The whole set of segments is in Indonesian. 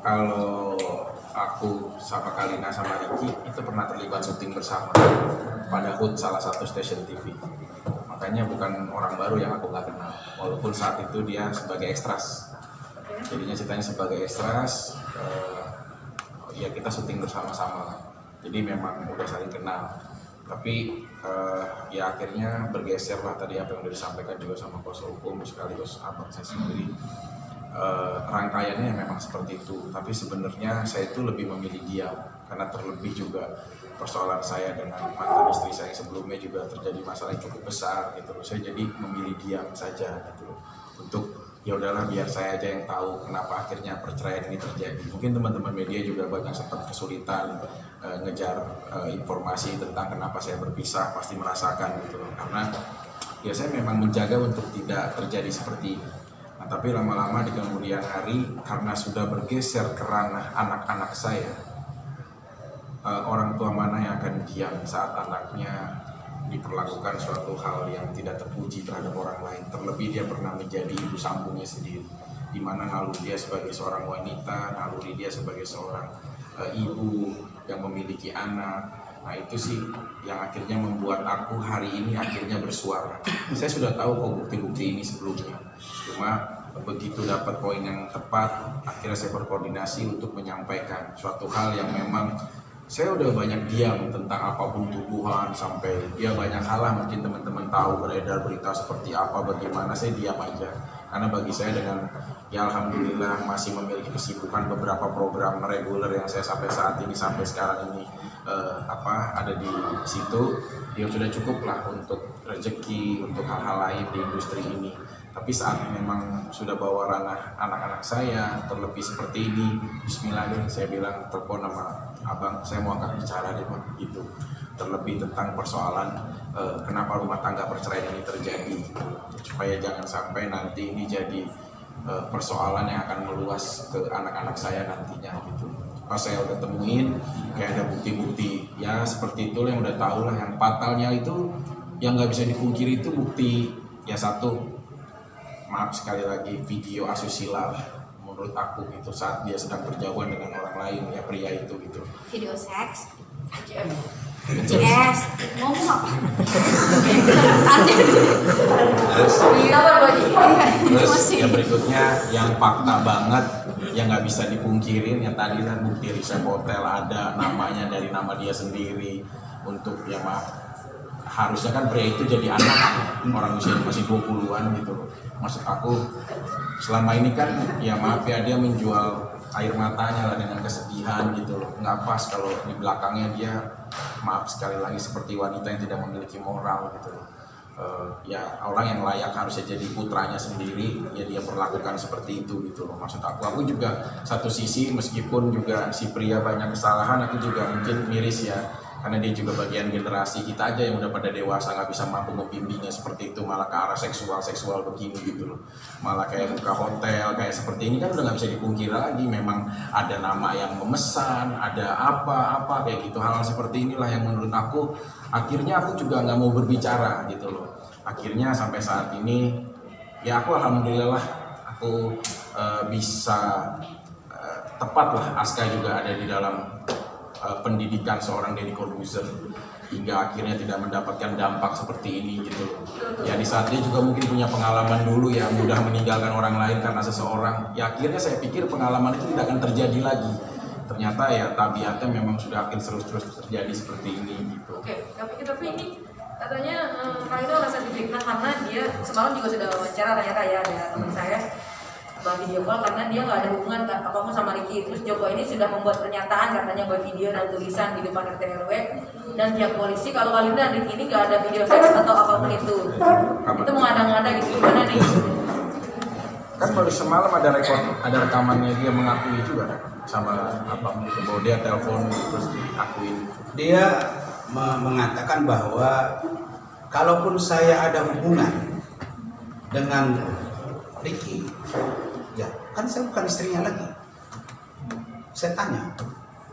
Kalau aku sama Kalina sama Ricky itu pernah terlibat syuting bersama pada HUT salah satu stasiun TV. Makanya bukan orang baru yang aku nggak kenal, walaupun saat itu dia sebagai ekstras. Jadinya ceritanya sebagai ekstras, ya kita syuting bersama-sama. Jadi memang udah saling kenal. Tapi ya akhirnya bergeser lah tadi apa yang udah disampaikan juga sama kuasa hukum sekaligus abang saya sendiri. Rangkaiannya memang seperti itu, tapi sebenarnya saya itu lebih memilih diam karena terlebih juga persoalan saya dengan mantan istri saya sebelumnya juga terjadi masalah yang cukup besar gitu loh. Saya jadi memilih diam saja gitu loh. Untuk ya udahlah biar saya aja yang tahu kenapa akhirnya perceraian ini terjadi. Mungkin teman-teman media juga banyak sempat kesulitan ngejar informasi tentang kenapa saya berpisah, pasti merasakan gitu loh. Karena ya saya memang menjaga untuk tidak terjadi seperti ini. Nah, tapi lama-lama di kemudian hari karena sudah bergeser ke ranah anak-anak saya, orang tua mana yang akan diam saat anaknya diperlakukan suatu hal yang tidak terpuji terhadap orang lain, terlebih dia pernah menjadi ibu sambungnya sendiri, di mana naluri dia sebagai seorang wanita, naluri dia sebagai seorang ibu yang memiliki anak. Nah itu sih yang akhirnya membuat aku hari ini akhirnya bersuara. Saya sudah tahu kok bukti-bukti ini sebelumnya, cuma begitu dapat poin yang tepat, akhirnya saya berkoordinasi untuk menyampaikan suatu hal yang memang saya udah banyak diam tentang apapun tuduhan, sampai ya banyak hal lah mungkin teman-teman tahu beredar berita seperti apa, bagaimana, saya diam aja. Karena bagi saya dengan ya alhamdulillah masih memiliki kesibukan beberapa program reguler yang saya sampai saat ini sampai sekarang ini ada di situ, ya sudah cukup lah untuk rezeki, untuk hal-hal lain di industri ini. Tapi saat memang sudah bawa ranah anak-anak saya, terlebih seperti ini, bismillah deh, saya bilang telepon sama abang, saya mau angkat bicara deh Pak, gitu. Terlebih tentang persoalan kenapa rumah tangga perceraian ini terjadi, gitu. Supaya jangan sampai nanti ini jadi persoalan yang akan meluas ke anak-anak saya nantinya, gitu. Pas saya udah temuin, kayak ada bukti-bukti, ya seperti itu yang udah tahu lah, yang fatalnya itu, yang nggak bisa dipungkiri itu bukti, ya satu, maaf sekali lagi, video asusila lah menurut aku gitu, saat dia sedang berjauhan dengan orang lain, ya pria itu gitu. Video seks, CS, ngomong apa? Terus yang berikutnya yang fakta banget, yang nggak bisa dipungkirin, yang tadi kan bukti resep hotel ada namanya dari nama dia sendiri, untuk ya maaf, harusnya kan pria itu jadi anak orang usia masih 20-an gitu loh. Maksud aku selama ini kan ya maaf ya dia menjual air matanya lah dengan kesedihan gitu loh. Nggak pas kalau di belakangnya dia maaf sekali lagi seperti wanita yang tidak memiliki moral gitu loh. Ya orang yang layak harusnya jadi putranya sendiri, ya dia perlakukan seperti itu gitu loh. Maksud aku juga satu sisi meskipun juga si pria banyak kesalahan, aku juga mungkin miris ya, karena dia juga bagian generasi kita aja yang udah pada dewasa nggak bisa mampu membimbingnya seperti itu, malah ke arah seksual begini gitu loh, malah kayak buka hotel kayak seperti ini kan udah nggak bisa dipungkiri lagi, memang ada nama yang memesan, ada apa kayak gitu, hal seperti inilah yang menurut aku akhirnya aku juga nggak mau berbicara gitu loh. Akhirnya sampai saat ini ya aku alhamdulillah aku bisa tepat lah, Aska juga ada di dalam pendidikan seorang Deddy Corbuzier hingga akhirnya tidak mendapatkan dampak seperti ini gitu loh. Ya di saat dia juga mungkin punya pengalaman dulu ya, mudah meninggalkan orang lain karena seseorang, ya akhirnya saya pikir pengalaman itu tidak akan terjadi lagi. Ternyata ya tabiatnya memang sudah akan terus terjadi seperti ini gitu. Oke, tapi ini katanya Kalina merasa difitnah karena dia semalam juga sudah wawancara, ternyata ya ada teman saya video call karena dia nggak ada hubungan apapun sama Ricky. Terus Joko ini sudah membuat pernyataan katanya buat video dan tulisan di depan RT RW dan pihak polisi kalau Kalina dan Ricky ini nggak ada video seks atau apapun itu mengada-ngada gitu, gimana nih? Kan baru semalam ada rekamannya dia mengakui juga kan sama apa gitu, bahwa dia telepon terus diakuin. Dia mengatakan bahwa kalaupun saya ada hubungan dengan Ricky, ya kan saya bukan istrinya lagi. Saya tanya,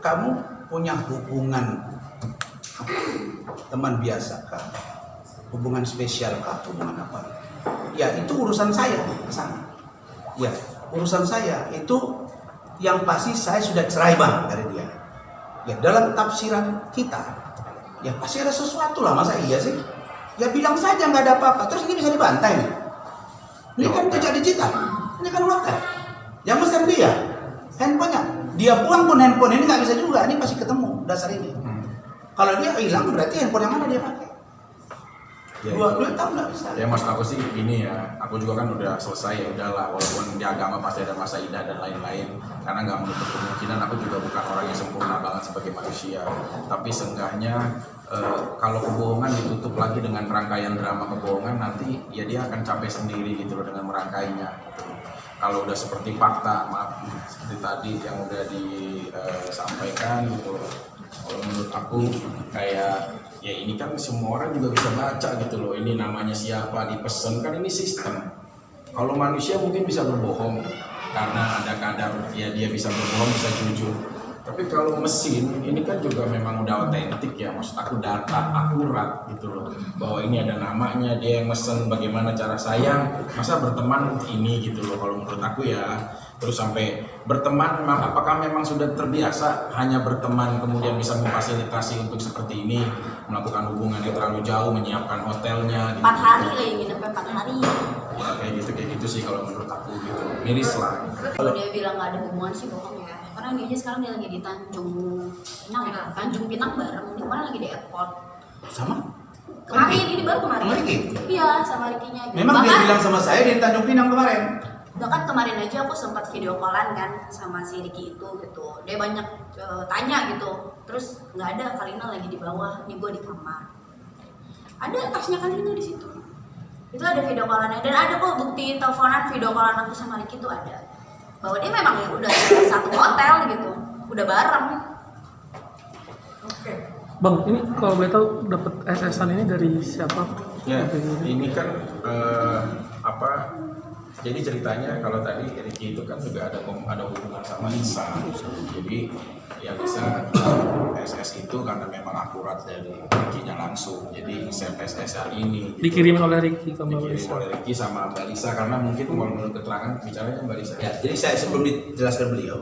kamu punya hubungan apa? Teman biasa kah? Hubungan spesial kah? Hubungan apa? Ya itu urusan saya ke sana. Ya urusan saya itu yang pasti saya sudah cerai bang dari dia. Ya dalam tafsiran kita, ya pasti ada sesuatu lah, masa iya sih? Ya bilang saja nggak ada apa-apa, terus ini bisa dibantai nih. Ini kan jejak digital, ini kan hotel. Yang mesen dia, handphonenya, dia buang pun handphone ini nggak bisa juga, ini pasti ketemu dasar ini. Kalau dia hilang berarti handphone yang mana dia pakai? Ya, Dua tahun nggak bisa. ya maksud aku sih ini ya, aku juga kan udah selesai ya udahlah, walaupun di agama pasti ada masa indah dan lain-lain, karena nggak menutup kemungkinan aku juga bukan orang yang sempurna banget sebagai manusia, tapi seenggaknya kalau kebohongan ditutup lagi dengan rangkaian drama kebohongan, nanti ya dia akan capek sendiri gitu loh dengan merangkainya gitu. Kalau udah seperti fakta, maaf seperti tadi yang udah disampaikan gitu loh, kalau menurut aku kayak ya ini kan semua orang juga bisa baca gitu loh, ini namanya siapa, dipesen, kan ini sistem. Kalau manusia mungkin bisa berbohong karena ada kadar ya dia bisa berbohong, bisa jujur. Tapi kalau mesin ini kan juga memang udah otentik ya, maksud aku data akurat gitu loh, bahwa ini ada namanya, dia yang mesen, bagaimana cara sayang, masa berteman ini gitu loh. Kalau menurut aku ya, terus sampai berteman, apakah memang sudah terbiasa hanya berteman kemudian bisa memfasilitasi untuk seperti ini, melakukan hubungan yang terlalu jauh, menyiapkan hotelnya gitu. 4 hari lagi nginepnya 4 hari. Ya kayak gitu sih kalau menurut aku gitu, miris lah. Kalau dia bilang nggak ada hubungan sih bohong ya. Karena dia aja sekarang dia lagi di Tanjung Pinang bareng. Dia kemarin lagi di airport. Sama? Kemarin ini baru kemarin. Sama Ricky? Iya, sama Ricky-nya. Memang dia bilang sama saya di Tanjung Pinang kemarin. Bahkan kemarin aja aku sempat video callan kan sama si Ricky itu gitu. Dia banyak tanya gitu. Terus nggak ada, Kalina lagi di bawah, nih gue di kamar. Ada tasnya Kalina di situ. Itu ada video callannya, dan ada kok bukti teleponan video callan aku sama Ricky itu ada. Bahwa dia memang ya udah satu hotel gitu, udah bareng. Oke. Bang, ini kalau boleh tahu dapat SS-an ini dari siapa? Ya, Sampai ini. ini kan jadi ceritanya kalau tadi Ricky itu kan juga ada hubungan sama Lisa. Jadi ya bisa SS itu karena memang akurat dari Ricky-nya langsung. Jadi SS ini Dikirimin oleh Ricky ke Mbak dikirim Lisa. oleh Ricky sama Mbak Lisa, karena mungkin kalau menurut keterangan bicaranya Mbak Lisa. Ya, jadi saya sebelum dijelaskan beliau,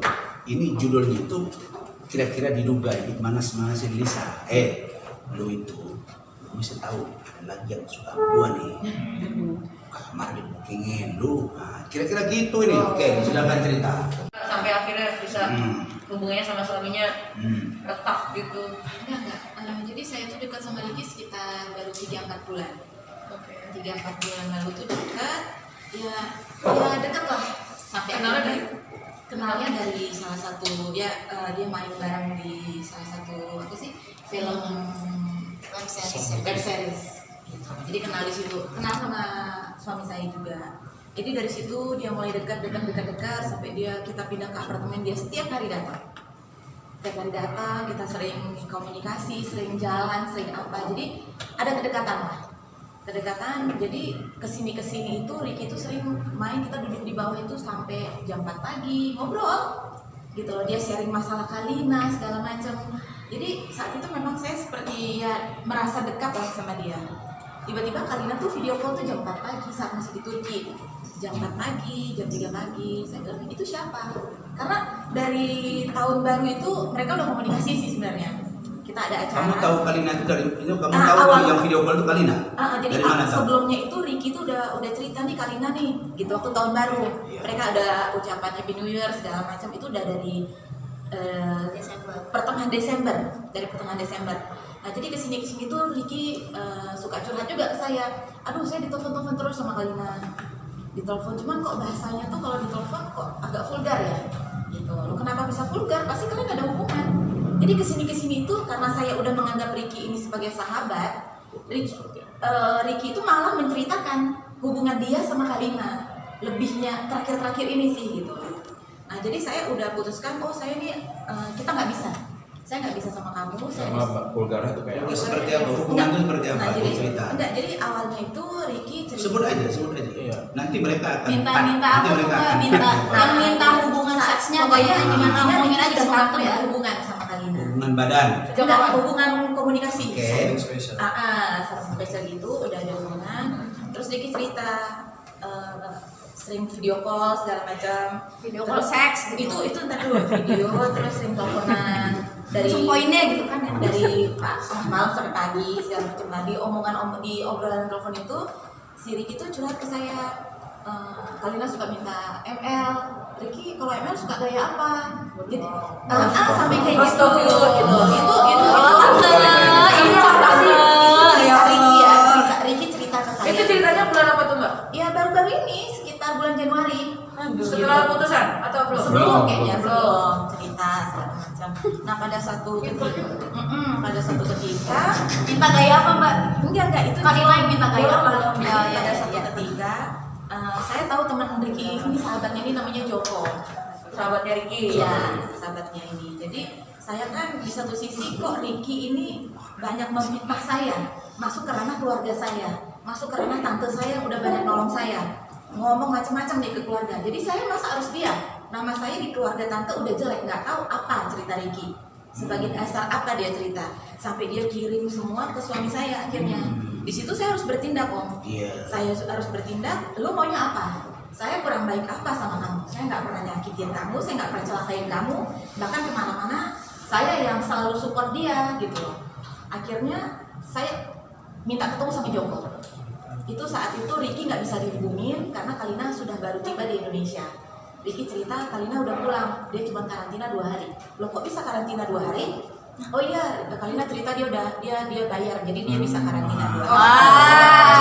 ini judulnya itu kira-kira diduga ini manas-manasin Lisa. Lu itu bisa tahu ada lagi yang suka gua nih. Kamar dibookingin lu. Nah, kira-kira gitu ini. Oke, silakan cerita. Sampai akhirnya bisa hubungannya sama suaminya retak gitu. Enggak. Jadi saya tuh dekat sama Ricky sekitar baru 3-4 bulan. Oke. 3-4 bulan lalu tuh dekat. Ya dekat lah. Sampai kenalnya dari salah satu dia main bareng di salah satu film web series. Gitu. Jadi kenal di situ. Kenal sama suami saya juga. Jadi dari situ dia mulai dekat sampai kita pindah ke apartemen, dia setiap hari datang. Setiap hari datang, kita sering komunikasi, sering jalan, sering apa. Jadi ada kedekatan lah. Kedekatan, jadi kesini itu Ricky itu sering main, kita duduk di bawah itu sampai jam 4 pagi, ngobrol. Gitu loh, dia sharing masalah Kalina, segala macam. Jadi saat itu memang saya seperti ya merasa dekat lah sama dia. Tiba-tiba Kalina tuh video call tuh jam 4 pagi saat masih di Turki. Jam 4 pagi, jam 3 pagi, saya bilang itu siapa? Karena dari tahun baru itu mereka udah komunikasi sih sebenarnya. Kita ada acara. Kamu tahu Kalina itu dari ini? Kamu tahu yang video call itu Kalina? Jadi dari mana tahu? sebelumnya itu Ricky tuh udah cerita nih Kalina nih, gitu waktu tahun baru. Iya. Mereka ada ucapan Happy New Year segala macam itu udah dari pertengahan Desember. Nah jadi kesini tuh Ricky suka curhat juga ke saya. Aduh saya ditelepon terus sama Kalina. Ditelepon cuman kok bahasanya tuh kalau ditelepon kok agak vulgar ya. Gitu. Loh kenapa bisa vulgar? Pasti kalian ada hubungan. Jadi kesini itu karena saya udah menganggap Ricky ini sebagai sahabat. Ricky itu malah menceritakan hubungan dia sama Kalina. Lebihnya terakhir ini sih gitu. Nah jadi saya udah putuskan, saya ini kita nggak bisa. Saya nggak bisa sama kamu. Sama vulgarnya itu kayak apa? Seperti apa? Hubungan itu seperti apa? Nah, jadi, cerita. enggak, jadi awalnya itu Ricky cerita. Sebut aja. Iya. Nanti mereka akan Minta apa tuh Mbak? Minta hubungan seksnya Pokoknya kayak gimana? intinya Ngomongin Ricky aja sudah satu ya. hubungan sama Kalina. hubungan badan. Enggak, hubungan komunikasi. Oke. Spesial gitu, udah ada hubungan. Terus Ricky cerita, sering video call segala macam. Video call seks gitu. Itu ntar dulu video, terus sering teleponan dari Langsung poinnya gitu kan ya. dari malam sampai pagi segala macam. Nah di obrolan telepon itu si Ricky tuh curhat ke saya, Kalina suka minta ML, Ricky kalau ML suka gaya apa? Jadi sampai kayak gitu gitu. Itu Ricky ya, Ricky cerita ke saya. Itu ceritanya bulan apa tuh Mbak? Ya baru-baru ini sekitar bulan Januari. Setelah putusan atau belum? Sebelum kayaknya belum cerita segala macam. Nah pada satu ketika, Minta gaya apa mbak? enggak itu Kali lain minta gaya apa? pada satu ketika saya tahu teman Ricky ini sahabatnya ini namanya Joko. Sahabatnya Ricky. Iya, sahabatnya ini. Jadi saya kan di satu sisi kok Ricky ini banyak memfitnah saya, masuk ke ranah keluarga saya, masuk ke ranah tante saya yang udah banyak nolong saya, ngomong macam-macam nih ke keluarga. Jadi saya masa harus diam? Nama saya di keluarga tante udah jelek, nggak tahu apa cerita Ricky. Sebagai dasar apa dia cerita, sampai dia kirim semua ke suami saya akhirnya. Di situ saya harus bertindak om. Iya. Saya harus bertindak. Lu maunya apa? Saya kurang baik apa sama kamu? Saya nggak pernah nyakitin kamu, saya nggak pernah celakain kamu. Bahkan kemana-mana saya yang selalu support dia gitu loh. Akhirnya saya minta ketemu sama Joko. Itu saat itu Ricky nggak bisa dihubungin karena Kalina sudah baru tiba di Indonesia. Ricky cerita Kalina udah pulang, dia cuma karantina 2 hari. Loh kok bisa karantina 2 hari? Oh iya, Kalina cerita dia bayar, jadi dia bisa karantina 2 hari.